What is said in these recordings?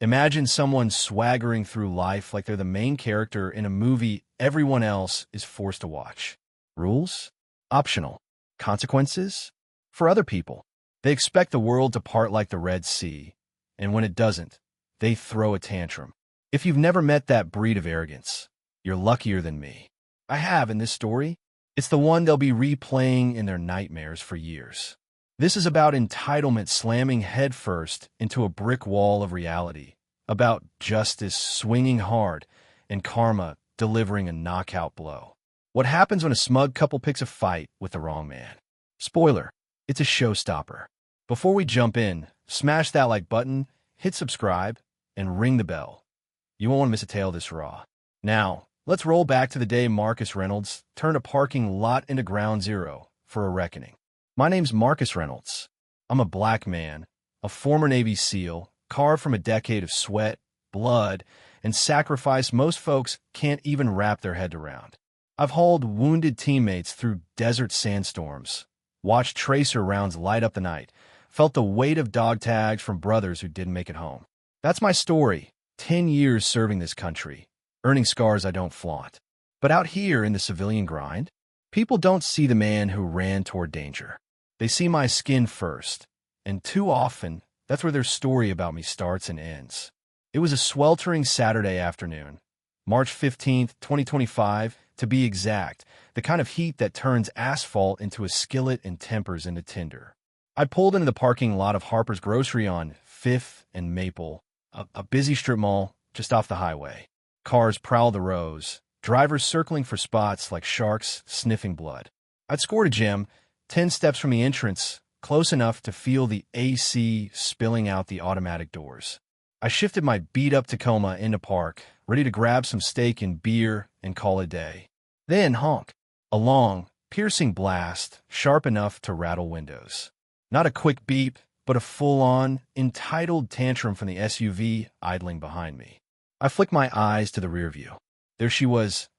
Imagine someone swaggering through life like they're the main character in a movie everyone else is forced to watch. Rules? Optional. Consequences? For other people. They expect the world to part like the Red Sea, and when it doesn't, they throw a tantrum. If you've never met that breed of arrogance, you're luckier than me. I have in this story. It's the one they'll be replaying in their nightmares for years. This is about entitlement slamming headfirst into a brick wall of reality, about justice swinging hard and karma delivering a knockout blow. What happens when a smug couple picks a fight with the wrong man? Spoiler, it's a showstopper. Before we jump in, smash that like button, hit subscribe, and ring the bell. You won't want to miss a tale this raw. Now, let's roll back to the day Marcus Reynolds turned a parking lot into ground zero for a reckoning. My name's Marcus Reynolds. I'm a black man, a former Navy SEAL, carved from a decade of sweat, blood, and sacrifice most folks can't even wrap their head around. I've hauled wounded teammates through desert sandstorms, watched tracer rounds light up the night, felt the weight of dog tags from brothers who didn't make it home. That's my story. 10 years serving this country, earning scars I don't flaunt. But out here in the civilian grind, people don't see the man who ran toward danger. They see my skin first, and too often, that's where their story about me starts and ends. It was a sweltering Saturday afternoon, March 15th, 2025, to be exact, the kind of heat that turns asphalt into a skillet and tempers into tinder. I pulled into the parking lot of Harper's Grocery on 5th and Maple, a busy strip mall just off the highway. Cars prowl the rows, drivers circling for spots like sharks sniffing blood. I'd scored a gem 10 steps from the entrance, close enough to feel the AC spilling out the automatic doors. I shifted my beat-up Tacoma into park, ready to grab some steak and beer and call it a day. Then honk. A long, piercing blast, sharp enough to rattle windows. Not a quick beep, but a full-on, entitled tantrum from the SUV idling behind me. I flicked my eyes to the rear view. There she was.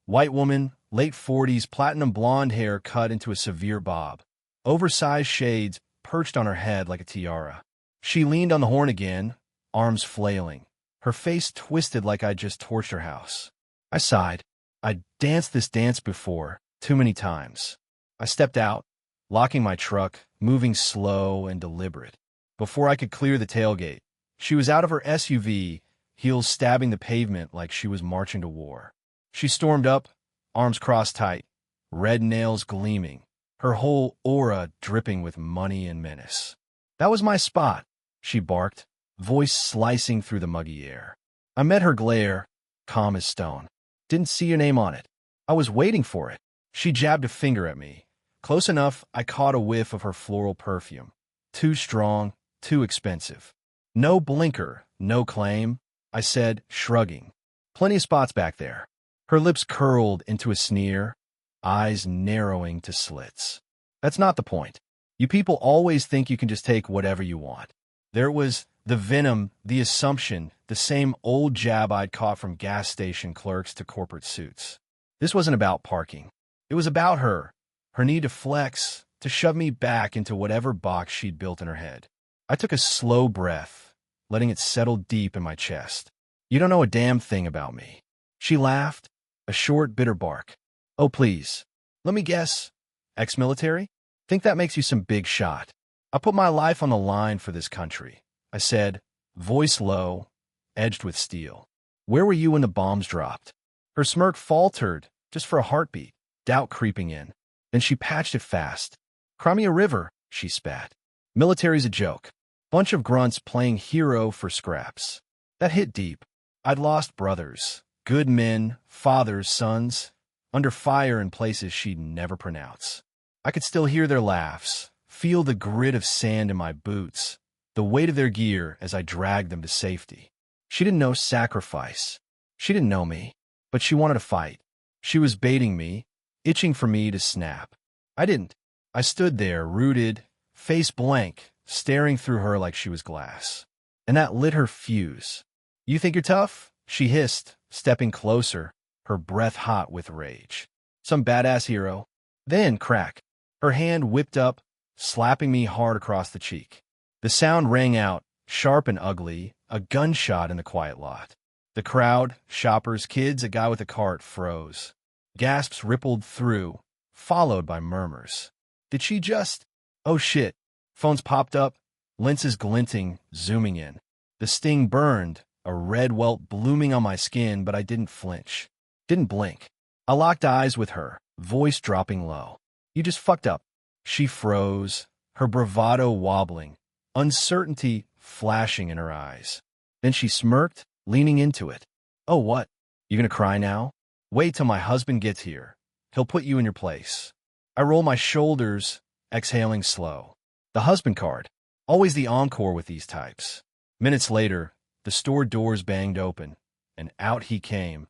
White woman, late 40s, platinum blonde hair cut into a severe bob. Oversized shades perched on her head like a tiara. She leaned on the horn again, arms flailing. Her face twisted like I'd just torched her house. I sighed. I'd danced this dance before, too many times. I stepped out, locking my truck, moving slow and deliberate. Before I could clear the tailgate, she was out of her SUV, heels stabbing the pavement like she was marching to war. She stormed up, arms crossed tight, red nails gleaming, her whole aura dripping with money and menace. "That was my spot," she barked, voice slicing through the muggy air. I met her glare, calm as stone. "Didn't see your name on it. I was waiting for it." She jabbed a finger at me. Close enough, I caught a whiff of her floral perfume. Too strong, too expensive. "No blinker, no claim," I said, shrugging. "Plenty of spots back there." Her lips curled into a sneer, eyes narrowing to slits. "That's not the point. You people always think you can just take whatever you want." There was the venom, the assumption, the same old jab I'd caught from gas station clerks to corporate suits. This wasn't about parking. It was about her need to flex, to shove me back into whatever box she'd built in her head. I took a slow breath, letting it settle deep in my chest. "You don't know a damn thing about me." She laughed, a short, bitter bark. "Oh, please. Let me guess. Ex-military? Think that makes you some big shot." "I put my life on the line for this country," I said, voice low, edged with steel. "Where were you when the bombs dropped?" Her smirk faltered, just for a heartbeat, doubt creeping in. Then she patched it fast. "Cry me a river," she spat. "Military's a joke. Bunch of grunts playing hero for scraps." That hit deep. I'd lost brothers, good men, fathers, sons, under fire in places she'd never pronounce. I could still hear their laughs, feel the grit of sand in my boots, the weight of their gear as I dragged them to safety. She didn't know sacrifice. She didn't know me, but she wanted to fight. She was baiting me, itching for me to snap. I didn't. I stood there, rooted, face blank, staring through her like she was glass. And that lit her fuse. "You think you're tough?" she hissed, stepping closer, her breath hot with rage. "Some badass hero." Then, crack. Her hand whipped up, slapping me hard across the cheek. The sound rang out, sharp and ugly, a gunshot in the quiet lot. The crowd, shoppers, kids, a guy with a cart, froze. Gasps rippled through, followed by murmurs. Did she just... Oh shit. Phones popped up, lenses glinting, zooming in. The sting burned, a red welt blooming on my skin, but I didn't flinch. Didn't blink. I locked eyes with her, voice dropping low. You just fucked up. She froze, her bravado wobbling, uncertainty flashing in her eyes. Then she smirked, leaning into it. Oh, what? You gonna cry now? Wait till my husband gets here. He'll put you in your place. I roll my shoulders, exhaling slow. The husband card. Always the encore with these types. Minutes later, the store doors banged open, and out he came.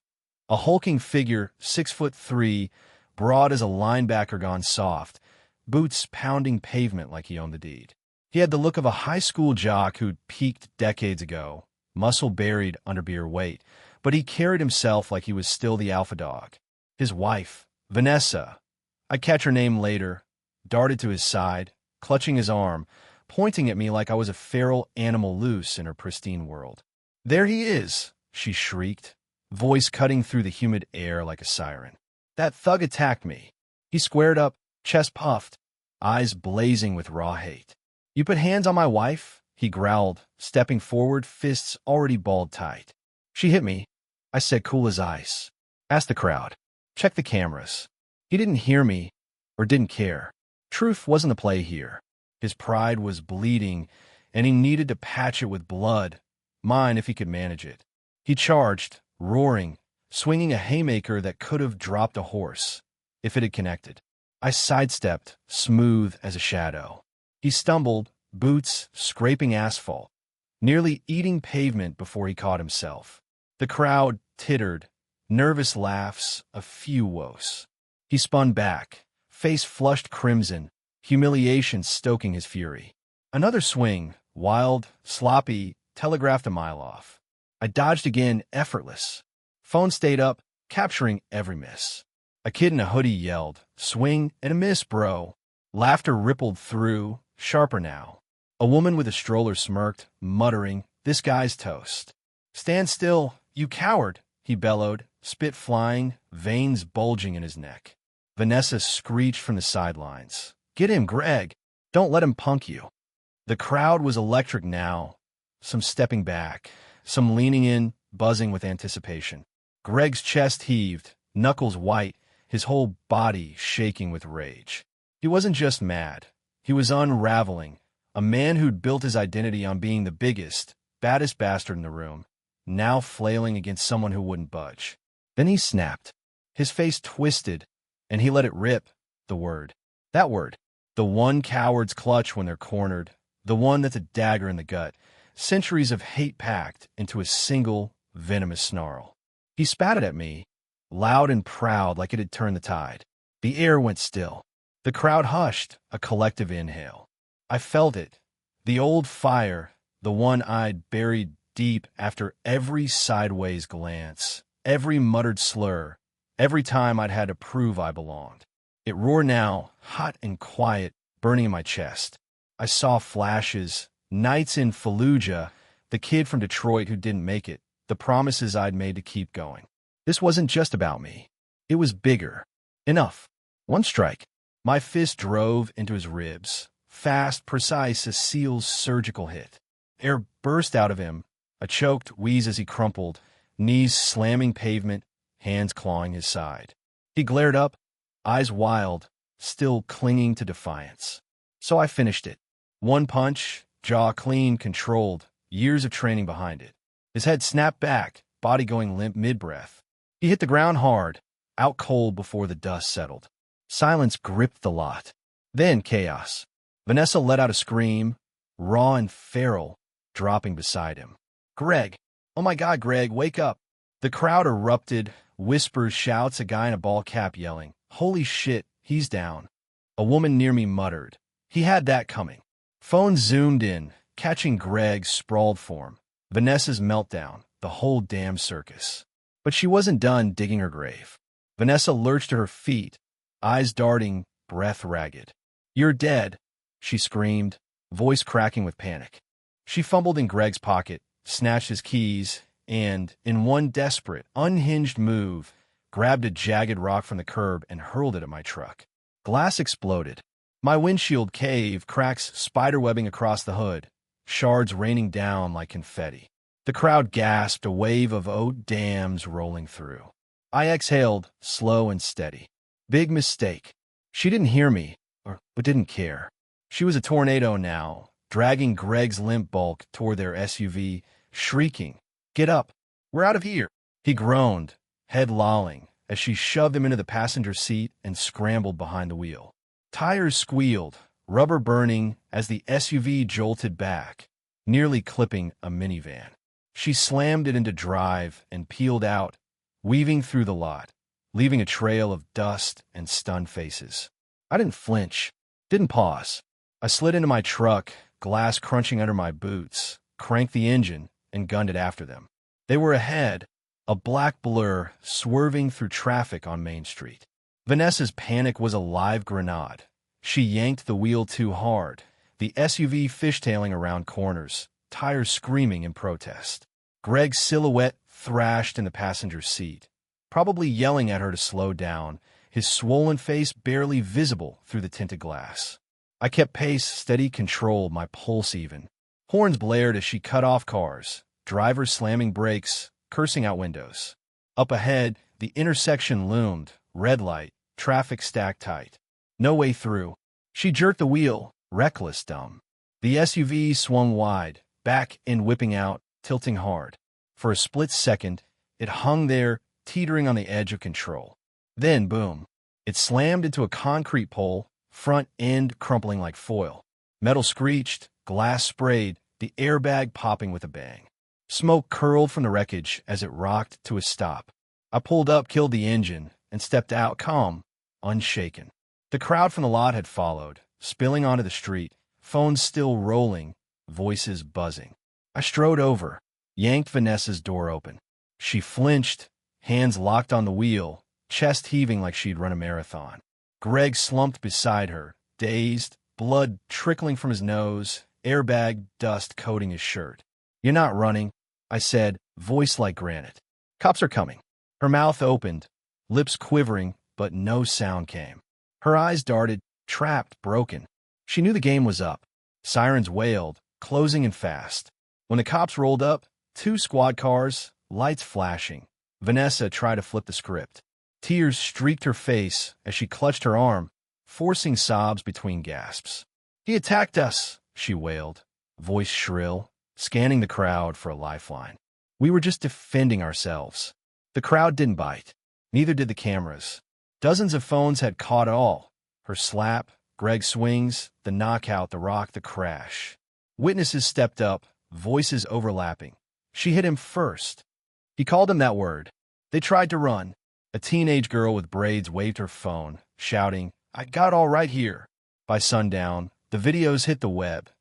A hulking figure, 6'3", broad as a linebacker gone soft, boots pounding pavement like he owned the deed. He had the look of a high school jock who'd peaked decades ago, muscle buried under beer weight, but he carried himself like he was still the alpha dog. His wife, Vanessa, I'd catch her name later, darted to his side, clutching his arm, pointing at me like I was a feral animal loose in her pristine world. There he is, she shrieked, voice cutting through the humid air like a siren. That thug attacked me. He squared up, chest puffed, eyes blazing with raw hate. You put hands on my wife? He growled, stepping forward, fists already balled tight. She hit me. I said cool as ice. Asked the crowd. Check the cameras. He didn't hear me, or didn't care. Truth wasn't the play here. His pride was bleeding, and he needed to patch it with blood, mine if he could manage it. He charged, roaring, swinging a haymaker that could have dropped a horse, if it had connected. I sidestepped, smooth as a shadow. He stumbled, boots scraping asphalt, nearly eating pavement before he caught himself. The crowd tittered, nervous laughs, a few woes. He spun back, face flushed crimson, humiliation stoking his fury. Another swing, wild, sloppy, telegraphed a mile off. I dodged again, effortless. Phone stayed up, capturing every miss. A kid in a hoodie yelled, swing and a miss, bro. Laughter rippled through, sharper now. A woman with a stroller smirked, muttering, this guy's toast. Stand still, you coward, he bellowed, spit flying, veins bulging in his neck. Vanessa screeched from the sidelines. Get him, Greg. Don't let him punk you. The crowd was electric now, some stepping back, some leaning in, buzzing with anticipation. Greg's chest heaved, knuckles white, his whole body shaking with rage. He wasn't just mad. He was unraveling. A man who'd built his identity on being the biggest, baddest bastard in the room, now flailing against someone who wouldn't budge. Then he snapped. His face twisted, and he let it rip, the word. That word. The one cowards clutch when they're cornered, the one that's a dagger in the gut, centuries of hate packed into a single, venomous snarl. He spat it at me, loud and proud like it had turned the tide. The air went still. The crowd hushed, a collective inhale. I felt it. The old fire, the one I'd buried deep after every sideways glance, every muttered slur, every time I'd had to prove I belonged. It roared now, hot and quiet, burning in my chest. I saw flashes, nights in Fallujah, the kid from Detroit who didn't make it, the promises I'd made to keep going. This wasn't just about me. It was bigger. Enough. One strike. My fist drove into his ribs, fast, precise, a seal's surgical hit. Air burst out of him, a choked wheeze as he crumpled, knees slamming pavement, hands clawing his side. He glared up, eyes wild, still clinging to defiance. So I finished it. One punch, jaw clean, controlled, years of training behind it. His head snapped back, body going limp mid-breath. He hit the ground hard, out cold before the dust settled. Silence gripped the lot. Then chaos. Vanessa let out a scream, raw and feral, dropping beside him. Greg! Oh my God, Greg, wake up! The crowd erupted, whispers, shouts, a guy in a ball cap yelling, holy shit, he's down. A woman near me muttered. He had that coming. Phone zoomed in, catching Greg's sprawled form. Vanessa's meltdown, the whole damn circus. But she wasn't done digging her grave. Vanessa lurched to her feet, eyes darting, breath ragged. You're dead, she screamed, voice cracking with panic. She fumbled in Greg's pocket, snatched his keys, and, in one desperate, unhinged move, grabbed a jagged rock from the curb and hurled it at my truck. Glass exploded. My windshield caved, cracks spiderwebbing across the hood, shards raining down like confetti. The crowd gasped, a wave of "oh damns" rolling through. I exhaled, slow and steady. Big mistake. She didn't hear me, but didn't care. She was a tornado now, dragging Greg's limp bulk toward their SUV, shrieking, "Get up! We're out of here!" He groaned, head lolling, as she shoved him into the passenger seat and scrambled behind the wheel. Tires squealed, rubber burning as the SUV jolted back, nearly clipping a minivan. She slammed it into drive and peeled out, weaving through the lot, leaving a trail of dust and stunned faces. I didn't flinch, didn't pause. I slid into my truck, glass crunching under my boots, cranked the engine, and gunned it after them. They were ahead, a black blur swerving through traffic on Main Street. Vanessa's panic was a live grenade. She yanked the wheel too hard, the SUV fishtailing around corners, tires screaming in protest. Greg's silhouette thrashed in the passenger seat, probably yelling at her to slow down, his swollen face barely visible through the tinted glass. I kept pace, steady control, my pulse even. Horns blared as she cut off cars, drivers slamming brakes, cursing out windows. Up ahead, the intersection loomed, red light, traffic stacked tight. No way through. She jerked the wheel, reckless dumb. The SUV swung wide, back end whipping out, tilting hard. For a split second, it hung there, teetering on the edge of control. Then, boom, it slammed into a concrete pole, front end crumpling like foil. Metal screeched, glass sprayed, the airbag popping with a bang. Smoke curled from the wreckage as it rocked to a stop. I pulled up, killed the engine, and stepped out calm, unshaken. The crowd from the lot had followed, spilling onto the street, phones still rolling, voices buzzing. I strode over, yanked Vanessa's door open. She flinched, hands locked on the wheel, chest heaving like she'd run a marathon. Greg slumped beside her, dazed, blood trickling from his nose, airbag dust coating his shirt. "You're not running," I said, voice like granite. "Cops are coming." Her mouth opened, lips quivering, but no sound came. Her eyes darted, trapped, broken. She knew the game was up. Sirens wailed, closing in fast. When the cops rolled up, 2 squad cars, lights flashing. Vanessa tried to flip the script. Tears streaked her face as she clutched her arm, forcing sobs between gasps. "He attacked us," she wailed, voice shrill, scanning the crowd for a lifeline. "We were just defending ourselves." The crowd didn't bite. Neither did the cameras. Dozens of phones had caught it all. Her slap, Greg's swings, the knockout, the rock, the crash. Witnesses stepped up, voices overlapping. She hit him first. He called him that word. They tried to run. A teenage girl with braids waved her phone, shouting, "I got all right here." By sundown, the videos hit the web.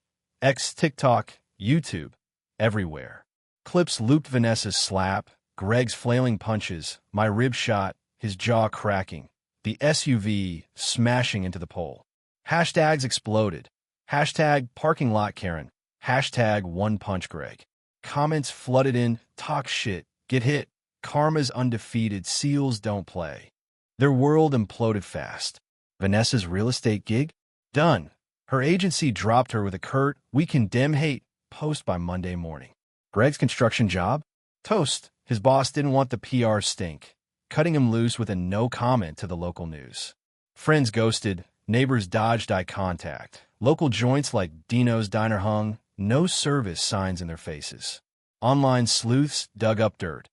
X, TikTok, YouTube, everywhere. Clips looped Vanessa's slap, Greg's flailing punches, my rib shot, his jaw cracking, the SUV smashing into the pole. Hashtags exploded. Hashtag parking lot Karen. Hashtag one punch Greg. Comments flooded in, "Talk shit, get hit, karma's undefeated, seals don't play." Their world imploded fast. Vanessa's real estate gig? Done. Her agency dropped her with a curt, "We condemn hate," post by Monday morning. Greg's construction job? Toast. His boss didn't want the PR stink, cutting him loose with a no comment to the local news. Friends ghosted, neighbors dodged eye contact. Local joints like Dino's Diner hung no service signs in their faces. Online sleuths dug up dirt.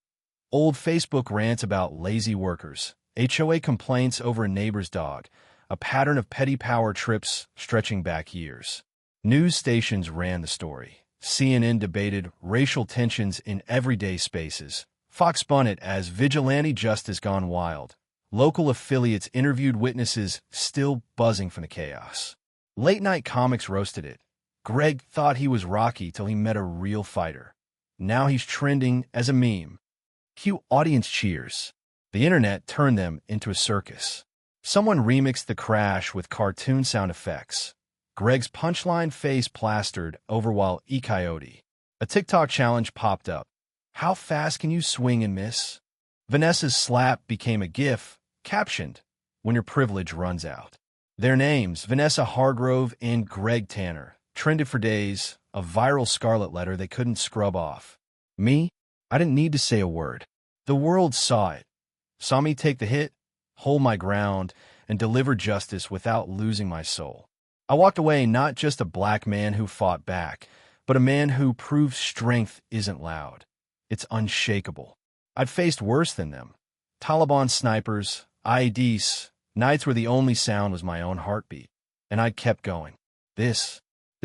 Old Facebook rants about lazy workers. HOA complaints over a neighbor's dog. A pattern of petty power trips stretching back years. News stations ran the story. CNN debated racial tensions in everyday spaces. Fox spun it as vigilante justice gone wild. Local affiliates interviewed witnesses still buzzing from the chaos. Late-night comics roasted it. Greg thought he was Rocky till he met a real fighter. Now he's trending as a meme. Cue audience cheers. The internet turned them into a circus. Someone remixed the crash with cartoon sound effects. Greg's punchline face plastered over while E-Coyote. A TikTok challenge popped up. How fast can you swing and miss? Vanessa's slap became a GIF, captioned, when your privilege runs out. Their names, Vanessa Hargrove and Greg Tanner, trended for days, a viral scarlet letter they couldn't scrub off. Me? I didn't need to say a word. The world saw it. Saw me take the hit, hold my ground, and deliver justice without losing my soul. I walked away not just a black man who fought back, but a man who proved strength isn't loud. It's unshakable. I'd faced worse than them. Taliban snipers, IEDs, nights where the only sound was my own heartbeat. And I kept going. This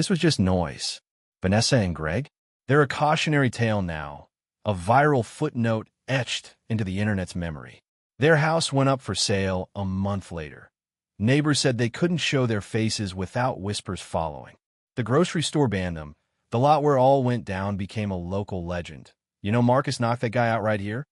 was just noise. Vanessa and Greg? They're a cautionary tale now, a viral footnote etched into the internet's memory. Their house went up for sale a month later. Neighbors said they couldn't show their faces without whispers following. The grocery store banned them. The lot where all went down became a local legend. You know, Marcus knocked that guy out right here?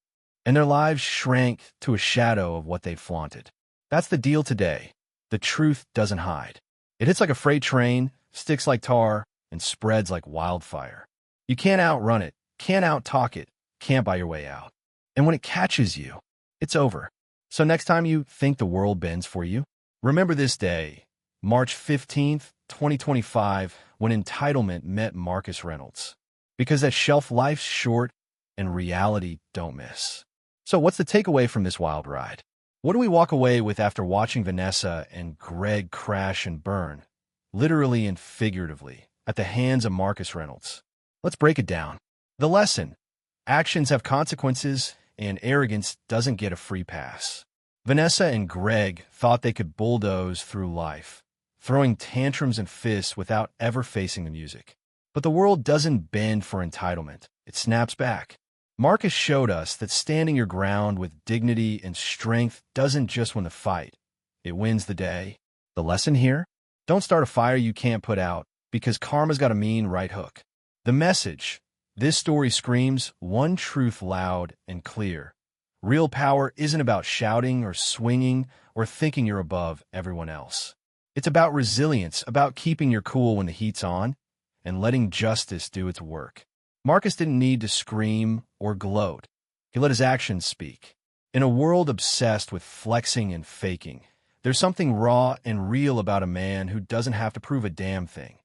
And their lives shrank to a shadow of what they'd flaunted. That's the deal today. The truth doesn't hide. It hits like a freight train, sticks like tar, and spreads like wildfire. You can't outrun it, can't out-talk it, can't buy your way out. And when it catches you, it's over. So next time you think the world bends for you, remember this day, March 15th, 2025, when entitlement met Marcus Reynolds. Because that shelf life's short and reality don't miss. So what's the takeaway from this wild ride? What do we walk away with after watching Vanessa and Greg crash and burn, literally and figuratively, at the hands of Marcus Reynolds? Let's break it down. The lesson: actions have consequences, and arrogance doesn't get a free pass. Vanessa and Greg thought they could bulldoze through life, throwing tantrums and fists without ever facing the music. But the world doesn't bend for entitlement. It snaps back. Marcus showed us that standing your ground with dignity and strength doesn't just win the fight. It wins the day. The lesson here? Don't start a fire you can't put out, because karma's got a mean right hook. The message: this story screams one truth loud and clear. Real power isn't about shouting or swinging or thinking you're above everyone else. It's about resilience, about keeping your cool when the heat's on, and letting justice do its work. Marcus didn't need to scream or gloat. He let his actions speak. In a world obsessed with flexing and faking, there's something raw and real about a man who doesn't have to prove a damn thing.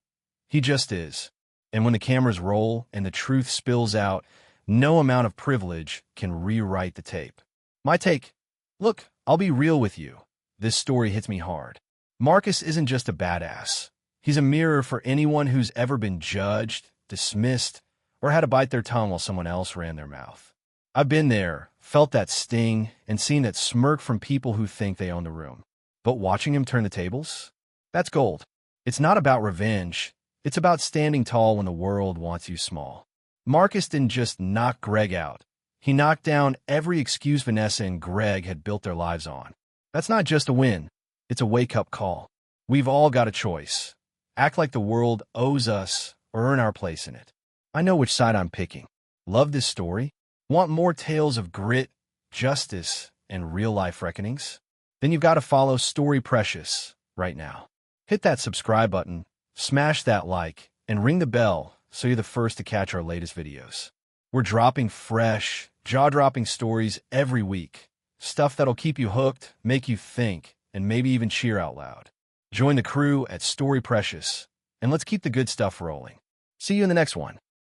He just is. And when the cameras roll and the truth spills out, no amount of privilege can rewrite the tape. My take: look, I'll be real with you. This story hits me hard. Marcus isn't just a badass. He's a mirror for anyone who's ever been judged, dismissed, or had to bite their tongue while someone else ran their mouth. I've been there, felt that sting, and seen that smirk from people who think they own the room. But watching him turn the tables? That's gold. It's not about revenge. It's about standing tall when the world wants you small. Marcus didn't just knock Greg out. He knocked down every excuse Vanessa and Greg had built their lives on. That's not just a win. It's a wake-up call. We've all got a choice. Act like the world owes us or earn our place in it. I know which side I'm picking. Love this story? Want more tales of grit, justice, and real-life reckonings? Then you've got to follow Story Precious right now. Hit that subscribe button, smash that like, and ring the bell so you're the first to catch our latest videos. We're dropping fresh, jaw-dropping stories every week. Stuff that'll keep you hooked, make you think, and maybe even cheer out loud. Join the crew at Story Precious, and let's keep the good stuff rolling. See you in the next one.